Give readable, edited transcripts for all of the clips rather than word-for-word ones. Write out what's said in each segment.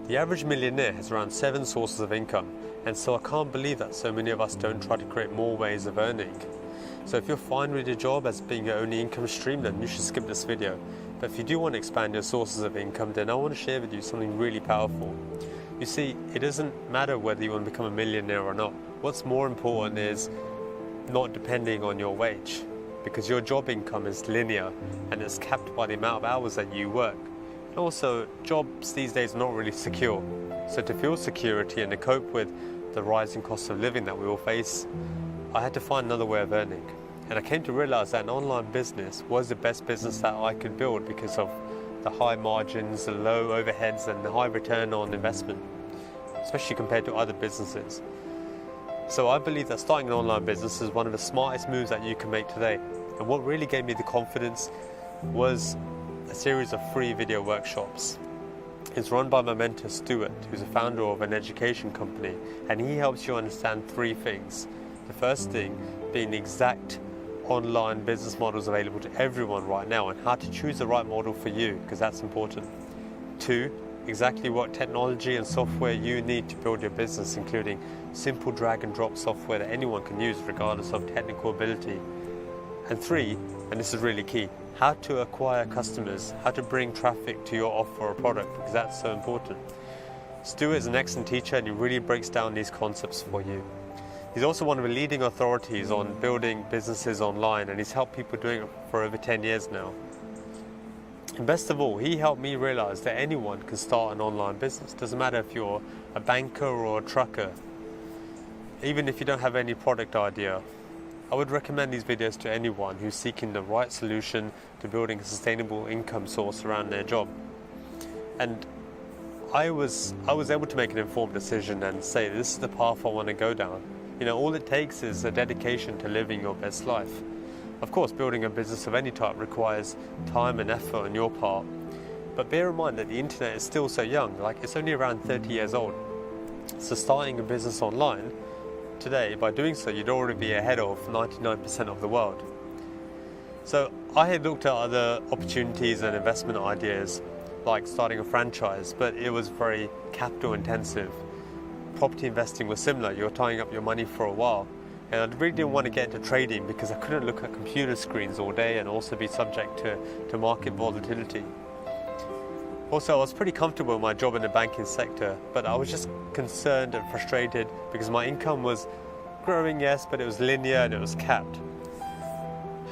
The average millionaire has around 7 sources of income, and so I can't believe that so many of us don't try to create more ways of earning. So if you're fine with your job as being your only income stream, then you should skip this video. But if you do want to expand your sources of income, then I want to share with you something really powerful. You see, it doesn't matter whether you want to become a millionaire or not. What's more important is not depending on your wage, because your job income is linear and it's capped by the amount of hours that you work. And also, jobs these days are not really secure. So to feel security and to cope with the rising cost of living that we all face, I had to find another way of earning. And I came to realize that an online business was the best business that I could build because of the high margins, the low overheads, and the high return on investment, especially compared to other businesses. So I believe that starting an online business is one of the smartest moves that you can make today. And what really gave me the confidence was a series of free video workshops. It's run by my mentor Stuart, who's a founder of an education company, and he helps you understand 3 things. The first thing being the exact online business models available to everyone right now and how to choose the right model for you, because that's important. 2, exactly what technology and software you need to build your business, including simple drag and drop software that anyone can use regardless of technical ability. And 3, and this is really key, how to acquire customers, how to bring traffic to your offer or product, because that's so important. Stuart is an excellent teacher and he really breaks down these concepts for you. He's also one of the leading authorities on building businesses online, and he's helped people doing it for over 10 years now. And best of all, he helped me realize that anyone can start an online business. Doesn't matter if you're a banker or a trucker, even if you don't have any product idea. I would recommend these videos to anyone who's seeking the right solution to building a sustainable income source around their job. And I was able to make an informed decision and say, this is the path I want to go down. You know, all it takes is a dedication to living your best life. Of course, building a business of any type requires time and effort on your part. But bear in mind that the internet is still so young, like it's only around 30 years old. So starting a business online today, by doing so, you'd already be ahead of 99% of the world. So I had looked at other opportunities and investment ideas, like starting a franchise, but it was very capital intensive. Property investing was similar. You're tying up your money for a while. And I really didn't want to get into trading because I couldn't look at computer screens all day and also be subject to market volatility. Also, I was pretty comfortable with my job in the banking sector, but I was just concerned and frustrated because my income was growing, yes, but it was linear and it was capped.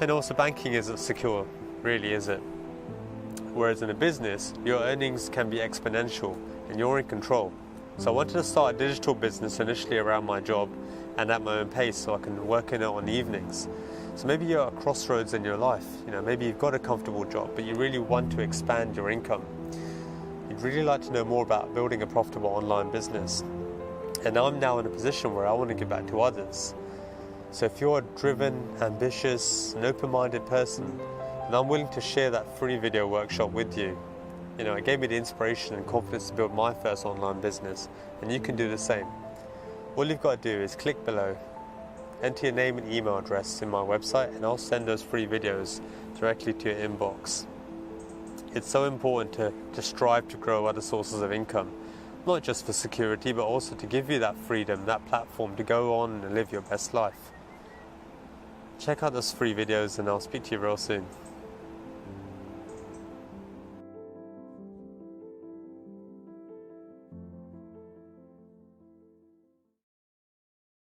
And also, banking isn't secure, really, is it? Whereas in a business, your earnings can be exponential and you're in control. So I wanted to start a digital business initially around my job and at my own pace so I can work in it on the evenings. So maybe you're at a crossroads in your life. You know, maybe you've got a comfortable job, but you really want to expand your income. You'd really like to know more about building a profitable online business. And I'm now in a position where I want to give back to others. So if you're a driven, ambitious, and open-minded person, then I'm willing to share that free video workshop with you. You know, it gave me the inspiration and confidence to build my first online business, and you can do the same. All you've got to do is click below, enter your name and email address in my website, and I'll send those free videos directly to your inbox. It's so important to strive to grow other sources of income, not just for security, but also to give you that freedom, that platform to go on and live your best life. Check out those free videos and I'll speak to you real soon.